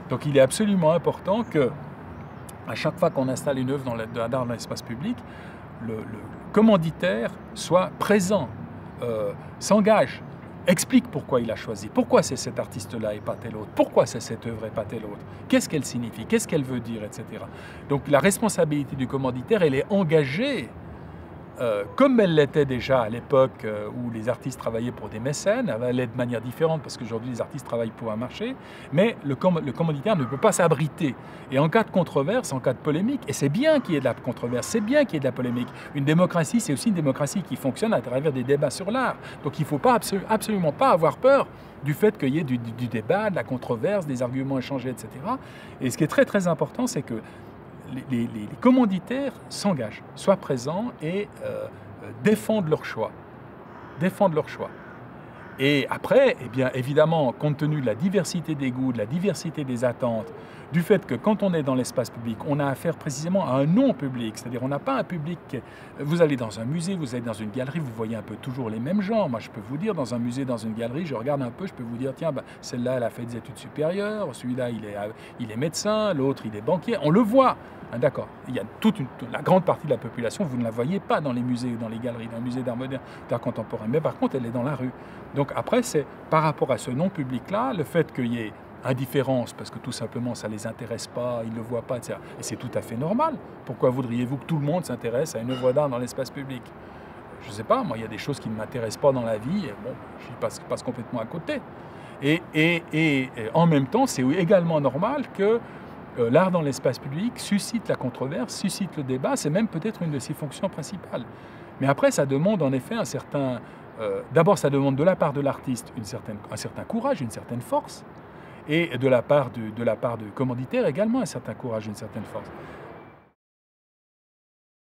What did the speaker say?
Donc il est absolument important que, à chaque fois qu'on installe une œuvre dans l'espace public, le commanditaire soit présent, s'engage, explique pourquoi il a choisi, pourquoi c'est cet artiste-là et pas tel autre, pourquoi c'est cette œuvre et pas telle autre, qu'est-ce qu'elle signifie, qu'est-ce qu'elle veut dire, etc. Donc la responsabilité du commanditaire, elle est engagée, comme elle l'était déjà à l'époque où les artistes travaillaient pour des mécènes. Elle l'est de manière différente parce qu'aujourd'hui les artistes travaillent pour un marché, mais le commanditaire ne peut pas s'abriter. Et en cas de controverse, en cas de polémique, et c'est bien qu'il y ait de la controverse, c'est bien qu'il y ait de la polémique. Une démocratie, c'est aussi une démocratie qui fonctionne à travers des débats sur l'art. Donc il ne faut pas absolument pas avoir peur du fait qu'il y ait du débat, de la controverse, des arguments échangés, etc. Et ce qui est très très important, c'est que les commanditaires s'engagent, soient présents et défendent leur choix. Défendent leur choix. Et après, eh bien, évidemment, compte tenu de la diversité des goûts, de la diversité des attentes, du fait que quand on est dans l'espace public, on a affaire précisément à un non-public, c'est-à-dire on n'a pas un public... Vous allez dans un musée, vous allez dans une galerie, vous voyez un peu toujours les mêmes gens. Moi, je peux vous dire, dans un musée, dans une galerie, je regarde un peu, je peux vous dire, tiens, celle-là, elle a fait des études supérieures, celui-là, il est médecin, l'autre, il est banquier. On le voit. Ah, d'accord. Il y a la grande partie de la population, vous ne la voyez pas dans les musées ou dans les galeries, dans le musée d'art moderne, d'art contemporain. Mais par contre, elle est dans la rue. Donc après, c'est par rapport à ce non-public-là, le fait qu'il y ait indifférence, parce que tout simplement, ça ne les intéresse pas, ils ne le voient pas, etc. Et c'est tout à fait normal. Pourquoi voudriez-vous que tout le monde s'intéresse à une œuvre d'art dans l'espace public? Je ne sais pas, moi, il y a des choses qui ne m'intéressent pas dans la vie, et bon, je passe complètement à côté. Et en même temps, c'est également normal que l'art dans l'espace public suscite la controverse, suscite le débat, c'est même peut-être une de ses fonctions principales. Mais après, ça demande en effet un certain... D'abord, ça demande de la part de l'artiste un certain courage, une certaine force, et de la part du commanditaire également un certain courage, une certaine force.